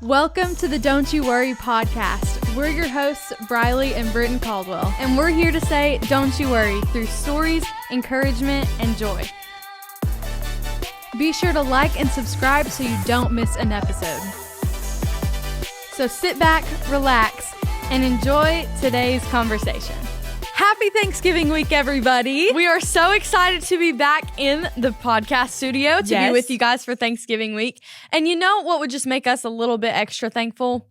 Welcome to the Don't You Worry podcast. We're your hosts, Briley and Britton Caldwell, and we're here to say, don't you worry, through stories, encouragement, and joy. Be sure to like and subscribe so you don't miss an episode. So sit back, relax, and enjoy today's conversation. Happy Thanksgiving week, everybody. We are so excited to be back in the podcast studio to be with you guys for Thanksgiving week. And you know what would just make us a little bit extra thankful?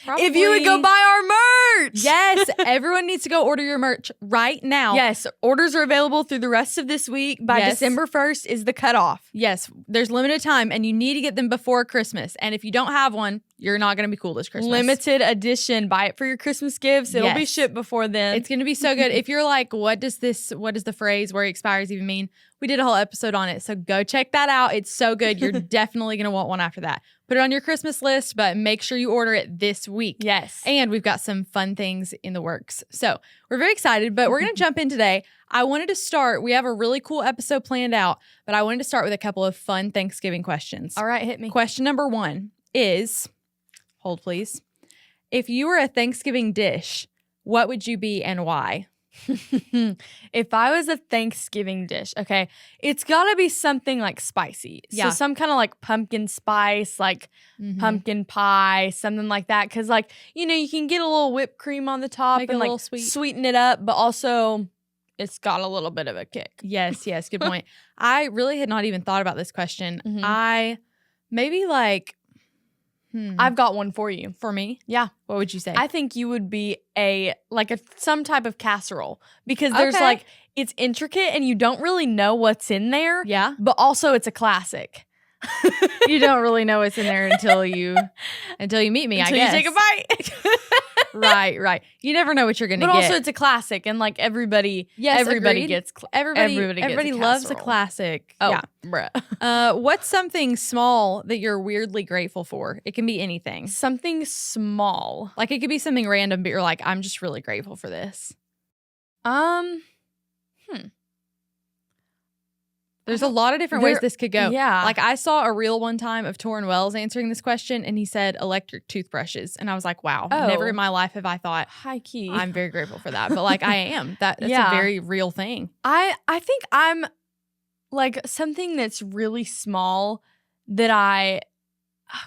Probably. If you would go buy our merch. Yes, everyone needs to go order your merch right now. Yes, orders are available through the rest of this week. By December 1st is the cutoff. Yes, there's limited time and you need to get them before Christmas. And if you don't have one, you're not going to be cool this Christmas. Limited edition. Buy it for your Christmas gifts. It'll be shipped before then. It's going to be so good. If you're like, what does the phrase Worry Expires even mean? We did a whole episode on it. So go check that out. It's so good. You're definitely going to want one after that. Put it on your Christmas list, but make sure you order it this week. Yes. And we've got some fun things in the works. So we're very excited, but we're going to jump in today. I wanted to start. We have a really cool episode planned out, but I wanted to start with a couple of fun Thanksgiving questions. All right, hit me. Question number 1 is, hold please. If you were a Thanksgiving dish, what would you be and why? If I was a Thanksgiving dish, okay, it's got to be something like spicy. So some kind of like pumpkin spice, like pumpkin pie, something like that. Because like, you know, you can get a little whipped cream on the top and like sweeten it up, but also it's got a little bit of a kick. Yes, good point. I really had not even thought about this question. I maybe like... I've got one for you. For me? Yeah. What would you say? I think you would be some type of casserole because there's like, it's intricate and you don't really know what's in there. Yeah. But also it's a classic. You don't really know what's in there until you meet me, I guess. Until you take a bite. Right. You never know what you're going to get. But also it's a classic and like everybody gets everybody loves a classic. Oh, yeah. Bruh. What's something small that you're weirdly grateful for? It can be anything. Something small. Like it could be something random, but you're like, I'm just really grateful for this. There's a lot of different ways this could go. Yeah. Like I saw a reel one time of Torrin Wells answering this question and he said electric toothbrushes. And I was like, wow, never in my life have I thought, high key, I'm very grateful for that. But like I am. That's a very real thing. I think I'm like something that's really small that I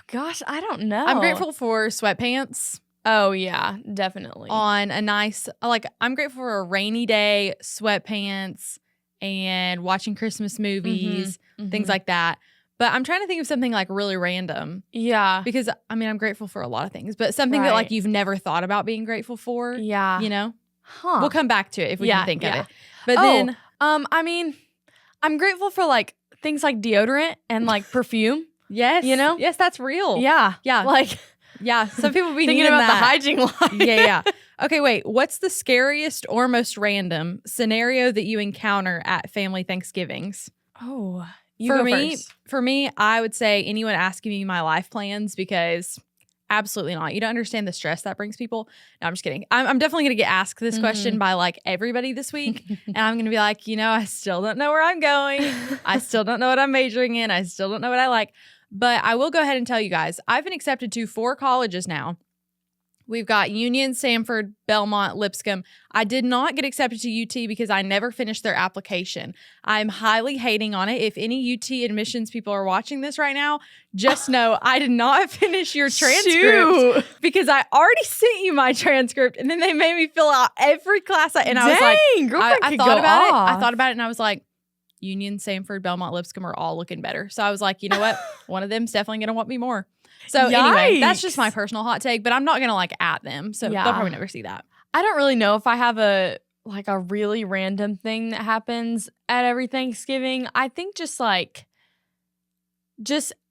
don't know. I'm grateful for sweatpants. Oh, yeah, definitely. On a nice, I'm grateful for a rainy day, sweatpants, and watching Christmas movies, things like that. But I'm trying to think of something like really random. Yeah. Because, I mean, I'm grateful for a lot of things, but something that like you've never thought about being grateful for. Yeah. You know? Huh. We'll come back to it if we can think of it. But then, I mean, I'm grateful for like things like deodorant and like perfume. Yes. You know? Yes, that's real. Yeah. Yeah. Like, yeah. Some people be thinking about the hygiene line. Yeah. Okay, wait. What's the scariest or most random scenario that you encounter at family Thanksgivings? Oh, for me, I would say anyone asking me my life plans because absolutely not. You don't understand the stress that brings people. No, I'm just kidding. I'm definitely going to get asked this question by like everybody this week. And I'm going to be like, I still don't know where I'm going. I still don't know what I'm majoring in. I still don't know what I like. But I will go ahead and tell you guys, I've been accepted to 4 colleges now. We've got Union, Samford, Belmont, Lipscomb. I did not get accepted to UT because I never finished their application. I'm highly hating on it. If any UT admissions people are watching this right now, just know I did not finish your transcript because I already sent you my transcript and then they made me fill out every class. I was like, I thought about it. I thought about it and I was like, Union, Samford, Belmont, Lipscomb are all looking better. So I was like, you know what? One of them's definitely going to want me more. So anyway, that's just my personal hot take, but I'm not going to like at them. So they'll probably never see that. I don't really know if I have a really random thing that happens at every Thanksgiving. I think just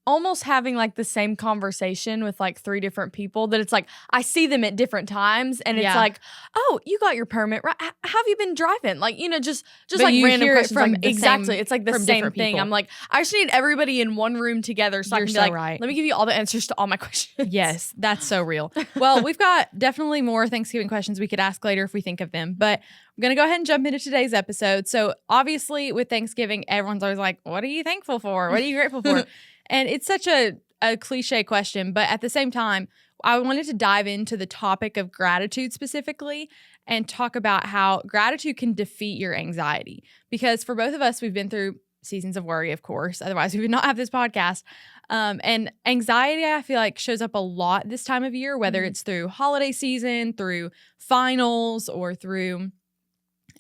almost having like the same conversation with like 3 different people that it's like I see them at different times and it's like, oh, you got your permit, right? How have you been driving? Like, just like random questions from like exactly. It's like the same thing. People. I'm like, I just need everybody in one room together so I can be like, let me give you all the answers to all my questions. Yes, that's so real. Well, we've got definitely more Thanksgiving questions we could ask later if we think of them, but I'm going to go ahead and jump into today's episode. So obviously with Thanksgiving, everyone's always like, what are you thankful for? What are you grateful for? And it's such a a cliche question, but at the same time, I wanted to dive into the topic of gratitude specifically and talk about how gratitude can defeat your anxiety. Because for both of us, we've been through seasons of worry, of course. Otherwise, we would not have this podcast. And anxiety, I feel like, shows up a lot this time of year, whether it's through holiday season, through finals, or through,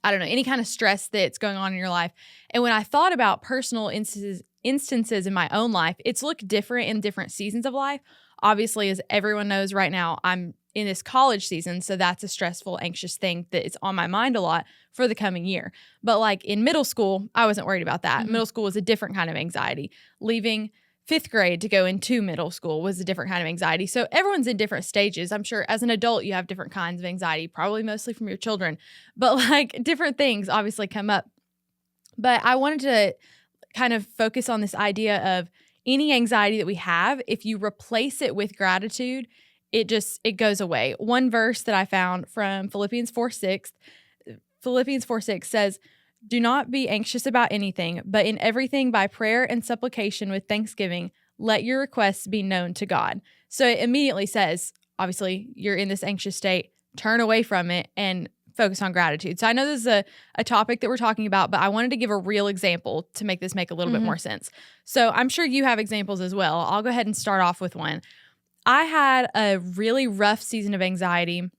I don't know, any kind of stress that's going on in your life. And when I thought about personal instances in my own life, it's looked different in different seasons of life. Obviously, as everyone knows right now, I'm in this college season, so that's a stressful, anxious thing that is on my mind a lot for the coming year. But like in middle school, I wasn't worried about that. Middle school was a different kind of anxiety. Leaving 5th grade to go into middle school was a different kind of anxiety. So everyone's in different stages. I'm sure as an adult, you have different kinds of anxiety, probably mostly from your children. But like different things obviously come up. But I wanted to kind of focus on this idea of any anxiety that we have, if you replace it with gratitude, it goes away. One verse that I found from Philippians 4:6 says, "Do not be anxious about anything, but in everything by prayer and supplication with thanksgiving, let your requests be known to God." So it immediately says, obviously, you're in this anxious state, turn away from it and focus on gratitude. So I know this is a topic that we're talking about, but I wanted to give a real example to make this make a little bit more sense. So I'm sure you have examples as well. I'll go ahead and start off with one. I had a really rough season of anxiety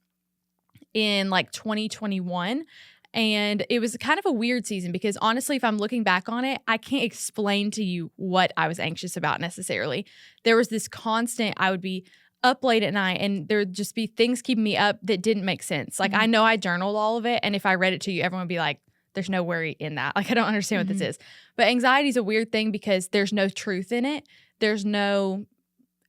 in like 2021. And it was kind of a weird season because honestly, if I'm looking back on it, I can't explain to you what I was anxious about necessarily. There was this constant, I would be up late at night and there would just be things keeping me up that didn't make sense. Like I know I journaled all of it. And if I read it to you, everyone would be like, there's no worry in that. Like I don't understand what this is. But anxiety is a weird thing because there's no truth in it.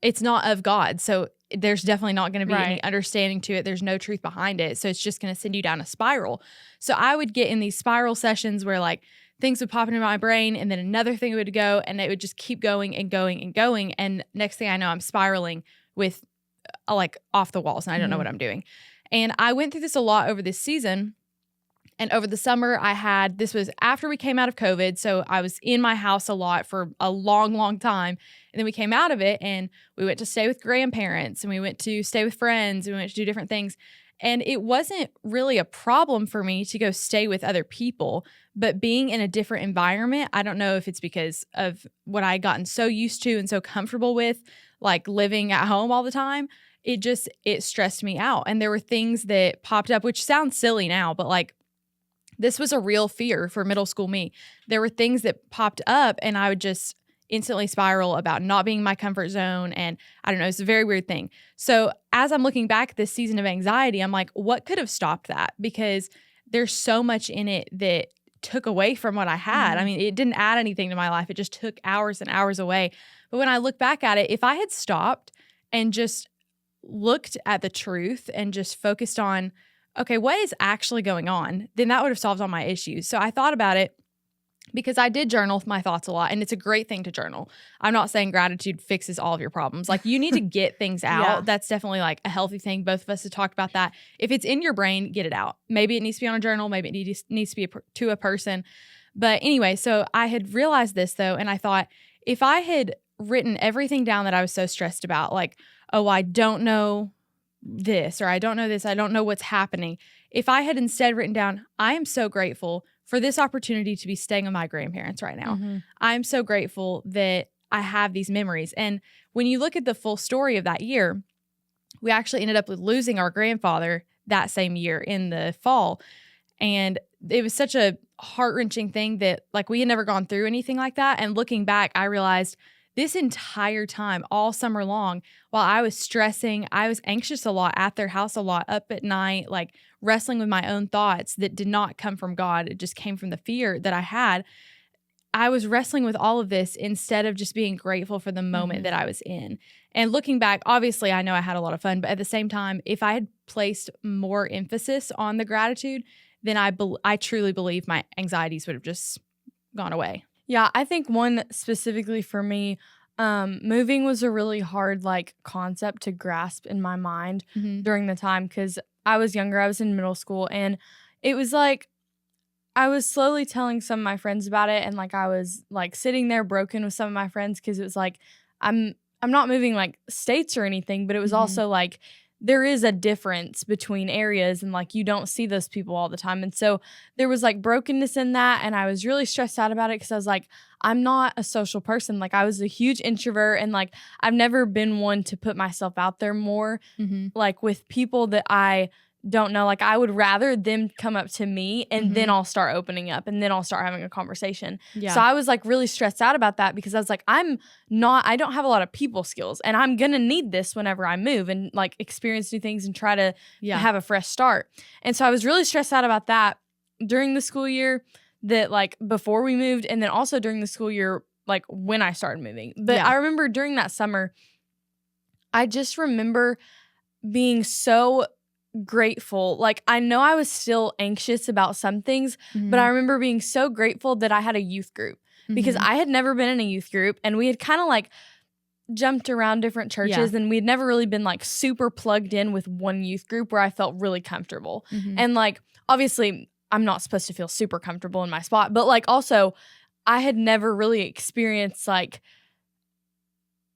It's not of God. So there's definitely not going to be any understanding to it. There's no truth behind it. So it's just going to send you down a spiral. So I would get in these spiral sessions where like things would pop into my brain and then another thing would go and it would just keep going and going and going. And next thing I know, I'm spiraling with like off the walls and I don't know what I'm doing. And I went through this a lot over this season. And over the summer, this was after we came out of COVID. So I was in my house a lot for a long, long time. And then we came out of it and we went to stay with grandparents and we went to stay with friends and we went to do different things. And it wasn't really a problem for me to go stay with other people, but being in a different environment, I don't know if it's because of what I had gotten so used to and so comfortable with, like living at home all the time. It stressed me out. And there were things that popped up, which sounds silly now, but like, this was a real fear for middle school me. There were things that popped up and I would just instantly spiral about not being in my comfort zone. And I don't know, it's a very weird thing. So as I'm looking back at this season of anxiety, I'm like, what could have stopped that? Because there's so much in it that took away from what I had. I mean, it didn't add anything to my life. It just took hours and hours away. But when I look back at it, if I had stopped and just looked at the truth and just focused on, okay, what is actually going on? Then that would have solved all my issues. So I thought about it because I did journal my thoughts a lot and it's a great thing to journal. I'm not saying gratitude fixes all of your problems. Like you need to get things out. Yeah. That's definitely like a healthy thing. Both of us have talked about that. If it's in your brain, get it out. Maybe it needs to be on a journal. Maybe it needs to be to a person. But anyway, so I had realized this though. And I thought if I had written everything down that I was so stressed about, like, oh, I don't know this, or I don't know this, I don't know what's happening. If I had instead written down, I am so grateful for this opportunity to be staying with my grandparents right now. I'm so grateful that I have these memories. And when you look at the full story of that year, we actually ended up with losing our grandfather that same year in the fall. And it was such a heart-wrenching thing that like we had never gone through anything like that. And looking back, I realized this entire time, all summer long, while I was stressing, I was anxious a lot at their house a lot, up at night, like wrestling with my own thoughts that did not come from God. It just came from the fear that I had. I was wrestling with all of this instead of just being grateful for the moment that I was in. And looking back, obviously, I know I had a lot of fun, but at the same time, if I had placed more emphasis on the gratitude, then I truly believe my anxieties would have just gone away. Yeah, I think one specifically for me, moving was a really hard like concept to grasp in my mind during the time because I was younger. I was in middle school and it was like I was slowly telling some of my friends about it and like I was like sitting there broken with some of my friends because it was like I'm I'm not moving like states or anything, but it was also like there is a difference between areas and like you don't see those people all the time. And so there was like brokenness in that. And I was really stressed out about it because I was like, I'm not a social person. Like I was a huge introvert and like I've never been one to put myself out there more like with people that I don't know. Like I would rather them come up to me and then I'll start opening up and then I'll start having a conversation. Yeah. So I was like really stressed out about that because I was like, I don't have a lot of people skills and I'm going to need this whenever I move and like experience new things and try to have a fresh start. And so I was really stressed out about that during the school year, that like before we moved, and then also during the school year, like when I started moving. But I remember during that summer, I just remember being so grateful. Like I know I was still anxious about some things, but I remember being so grateful that I had a youth group because I had never been in a youth group and we had kind of like jumped around different churches and we had never really been like super plugged in with one youth group where I felt really comfortable. And like obviously I'm not supposed to feel super comfortable in my spot, but like also I had never really experienced like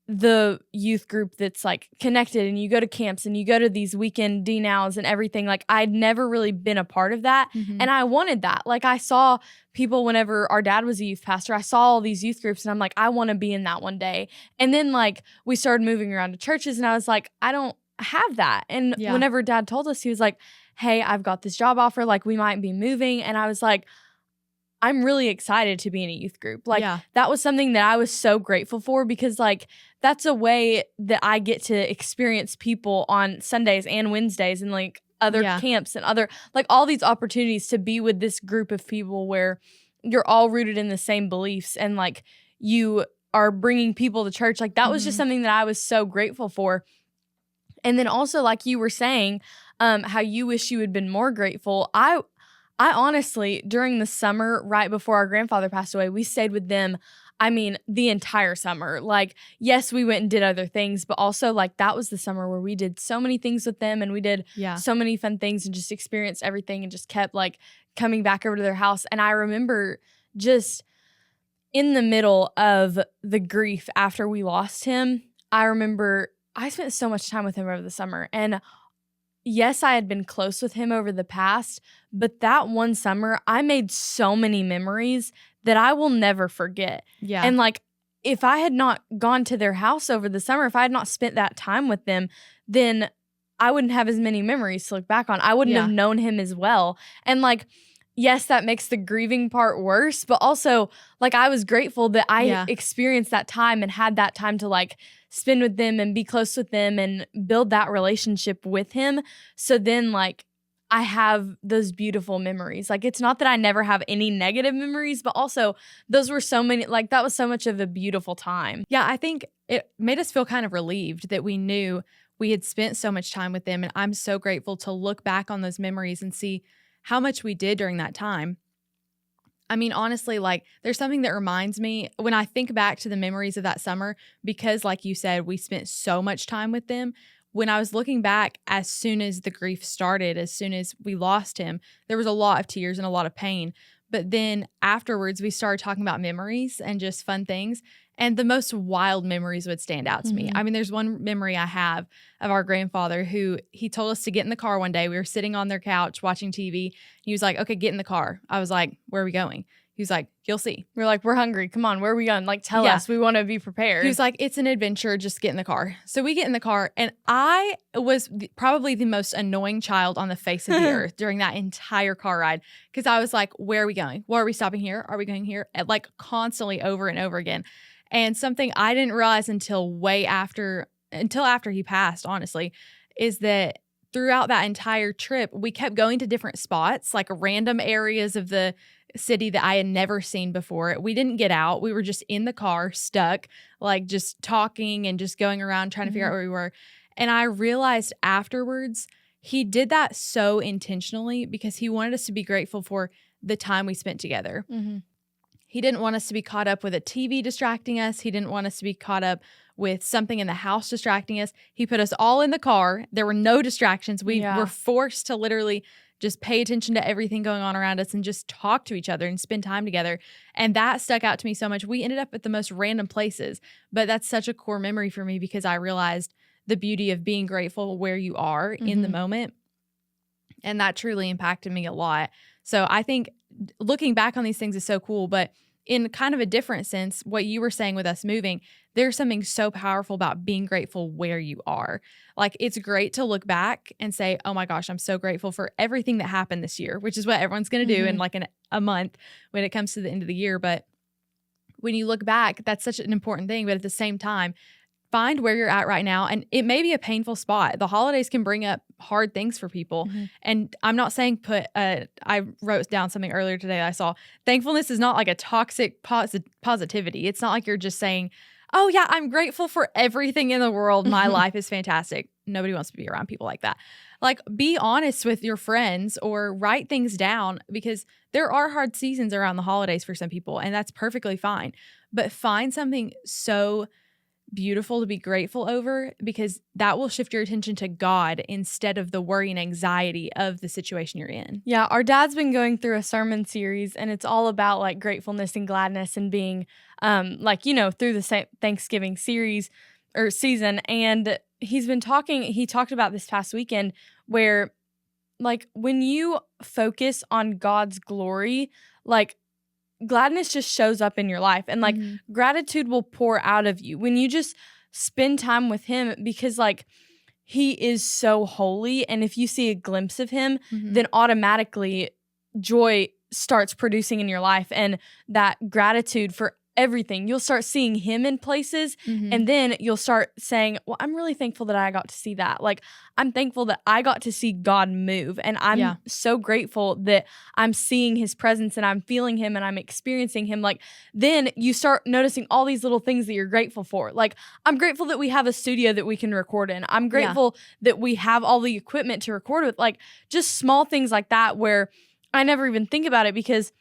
the youth group that's like connected and you go to camps and you go to these weekend D-nows and everything. Like I'd never really been a part of that. And I wanted that. Like I saw people whenever our dad was a youth pastor, I saw all these youth groups and I'm like, I want to be in that one day. And then like we started moving around to churches and I was like, I don't have that. And whenever dad told us, he was like, hey, I've got this job offer. Like we might be moving. And I was like, I'm really excited to be in a youth group. Like that was something that I was so grateful for because like that's a way that I get to experience people on Sundays and Wednesdays and like other camps and other like all these opportunities to be with this group of people where you're all rooted in the same beliefs and like you are bringing people to church. Like that was just something that I was so grateful for. And then also like you were saying how you wish you had been more grateful. I honestly, during the summer, right before our grandfather passed away, we stayed with them, I mean, the entire summer. Like, yes, we went and did other things, but also, like, that was the summer where we did so many things with them and we did so many fun things and just experienced everything and just kept, like, coming back over to their house. And I remember just in the middle of the grief after we lost him, I remember I spent so much time with him over the summer. And yes, I had been close with him over the past, but that one summer, I made so many memories that I will never forget. Yeah. And like, if I had not gone to their house over the summer, if I had not spent that time with them, then I wouldn't have as many memories to look back on. I wouldn't have known him as well. And like, yes, that makes the grieving part worse, but also like I was grateful that I experienced that time and had that time to like spend with them and be close with them and build that relationship with him. So then like I have those beautiful memories. Like it's not that I never have any negative memories, but also those were so many, like that was so much of a beautiful time. Yeah, I think it made us feel kind of relieved that we knew we had spent so much time with them. And I'm so grateful to look back on those memories and see how much we did during that time. I mean, honestly, like there's something that reminds me when I think back to the memories of that summer, because like you said, we spent so much time with them. When I was looking back, as soon as the grief started, as soon as we lost him, there was a lot of tears and a lot of pain. But then afterwards, we started talking about memories and just fun things. And the most wild memories would stand out to me. I mean, there's one memory I have of our grandfather who he told us to get in the car one day. We were sitting on their couch watching TV. He was like, okay, get in the car. I was like, where are we going? He was like, you'll see. We're like, we're hungry. Come on, where are we going? Like, tell us. We want to be prepared. He was like, it's an adventure. Just get in the car. So we get in the car. And I was probably the most annoying child on the face of the earth during that entire car ride. Because I was like, where are we going? Well, are we stopping here? Are we going here? And like constantly over and over again. And something I didn't realize until after he passed, honestly, is that throughout that entire trip, we kept going to different spots, like random areas of the city that I had never seen before. We didn't get out. We were just in the car, stuck, like just talking and just going around trying to figure out where we were. And I realized afterwards, he did that so intentionally because he wanted us to be grateful for the time we spent together. He didn't want us to be caught up with a TV distracting us. He didn't want us to be caught up with something in the house distracting us. He put us all in the car. There were no distractions. We were forced to literally just pay attention to everything going on around us and just talk to each other and spend time together. And that stuck out to me so much. We ended up at the most random places, but that's such a core memory for me because I realized the beauty of being grateful where you are in the moment. And that truly impacted me a lot. So I think looking back on these things is so cool, but in kind of a different sense, what you were saying with us moving, there's something so powerful about being grateful where you are. Like, it's great to look back and say, oh my gosh, I'm so grateful for everything that happened this year, which is what everyone's going to do in like a month when it comes to the end of the year. But when you look back, that's such an important thing. But at the same time, find where you're at right now. And it may be a painful spot. The holidays can bring up hard things for people. And I'm not saying I wrote down something earlier today that I saw. Thankfulness is not like a toxic positivity. It's not like you're just saying, oh yeah, I'm grateful for everything in the world. My life is fantastic. Nobody wants to be around people like that. Like, be honest with your friends or write things down, because there are hard seasons around the holidays for some people, and that's perfectly fine. But find something so beautiful to be grateful over, because that will shift your attention to God instead of the worry and anxiety of the situation you're in. Yeah, our dad's been going through a sermon series, and it's all about like gratefulness and gladness and being through the Thanksgiving series or season. And he talked about this past weekend where, like, when you focus on God's glory, like, gladness just shows up in your life, and like gratitude will pour out of you when you just spend time with him, because like he is so holy. And if you see a glimpse of him, then automatically joy starts producing in your life, and that gratitude for everything. You'll start seeing him in places, and then you'll start saying, well, I'm really thankful that I got to see that. Like, I'm thankful that I got to see God move, and I'm so grateful that I'm seeing his presence and I'm feeling him and I'm experiencing him. Like, then you start noticing all these little things that you're grateful for. Like, I'm grateful that we have a studio that we can record in. I'm grateful that we have all the equipment to record with. Like, just small things like that where I never even think about it, because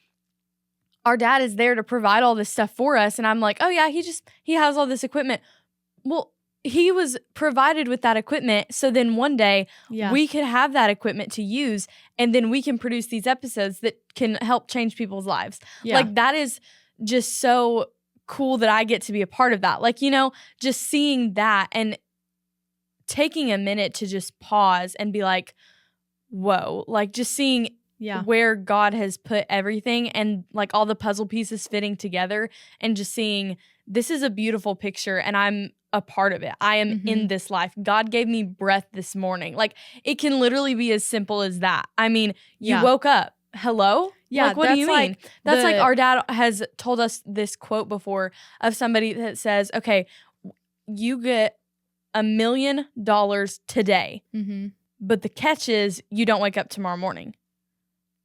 our dad is there to provide all this stuff for us. And I'm like, oh yeah, he has all this equipment. Well, he was provided with that equipment, so then one day we could have that equipment to use, and then we can produce these episodes that can help change people's lives. Like, that is just so cool that I get to be a part of that. Like, just seeing that and taking a minute to just pause and be like, whoa, like, just seeing where God has put everything, and like all the puzzle pieces fitting together, and just seeing, this is a beautiful picture and I'm a part of it. I am in this life. God gave me breath this morning. Like, it can literally be as simple as that. I mean, you woke up. Hello? Yeah. Like, what do you mean? That's like, our dad has told us this quote before of somebody that says, okay, you get $1 million today, but the catch is you don't wake up tomorrow morning.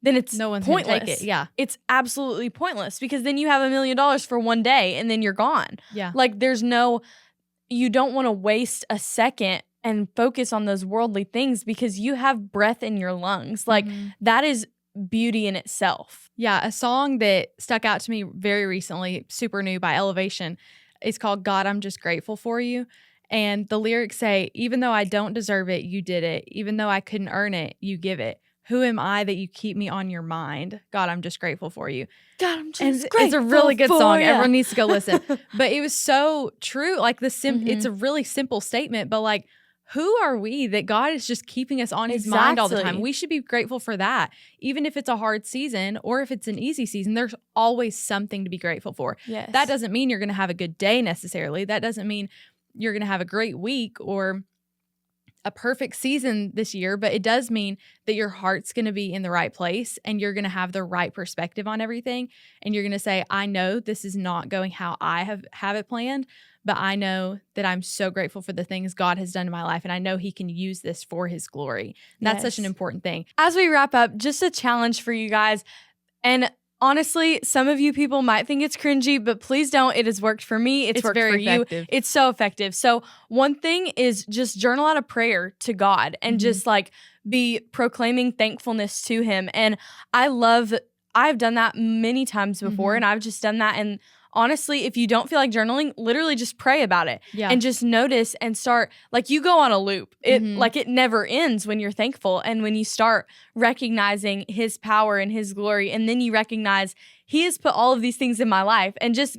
Then it's no one's pointless. Gonna take it. Yeah. It's absolutely pointless, because then you have $1 million for one day and then you're gone. Yeah. Like, you don't want to waste a second and focus on those worldly things, because you have breath in your lungs. Like, that is beauty in itself. Yeah. A song that stuck out to me very recently, super new, by Elevation, is called God, I'm Just Grateful for You. And the lyrics say, even though I don't deserve it, you did it. Even though I couldn't earn it, you give it. Who am I that you keep me on your mind? God, I'm just grateful for you. God, I'm just grateful. It's a really good song. You. Everyone needs to go listen. But it was so true. Like, it's a really simple statement, but like, who are we that God is just keeping us on his mind all the time? We should be grateful for that. Even if it's a hard season or if it's an easy season, there's always something to be grateful for. Yes. That doesn't mean you're going to have a good day necessarily. That doesn't mean you're going to have a great week or a perfect season this year, but it does mean that your heart's going to be in the right place, and you're going to have the right perspective on everything. And you're going to say, I know this is not going how I have it planned, but I know that I'm so grateful for the things God has done in my life, and I know he can use this for his glory. And that's such an important thing. As we wrap up, just a challenge for you guys. And honestly, some of you people might think it's cringy, but please don't. It has worked for me. It's worked very for effective. You. It's so effective. So one thing is just journal out a prayer to God and just like be proclaiming thankfulness to him. And I've done that many times before, and I've just done that in honestly, if you don't feel like journaling, literally just pray about it and just notice and start, like, you go on a loop. It like it never ends when you're thankful. And when you start recognizing his power and his glory, and then you recognize he has put all of these things in my life, and just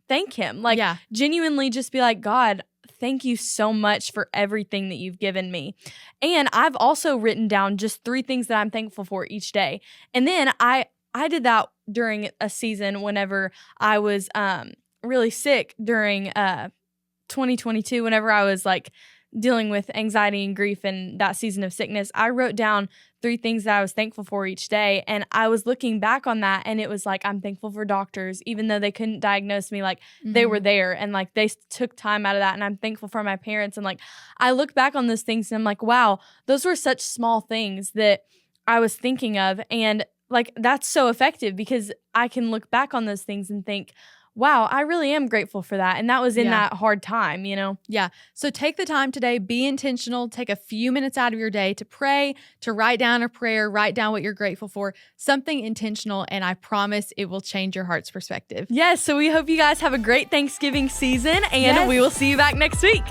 thank him. Like, genuinely just be like, God, thank you so much for everything that you've given me. And I've also written down just 3 things that I'm thankful for each day. And then I did that during a season whenever I was really sick during 2022, whenever I was like dealing with anxiety and grief and that season of sickness. I wrote down 3 things that I was thankful for each day. And I was looking back on that, and it was like, I'm thankful for doctors, even though they couldn't diagnose me, like they were there and like they took time out of that. And I'm thankful for my parents. And like, I look back on those things and I'm like, wow, those were such small things that I was thinking of. And like, that's so effective because I can look back on those things and think, wow, I really am grateful for that. And that was in that hard time, you know? Yeah. So take the time today, be intentional, take a few minutes out of your day to pray, to write down a prayer, write down what you're grateful for, something intentional. And I promise it will change your heart's perspective. Yes. So we hope you guys have a great Thanksgiving season, and we will see you back next week.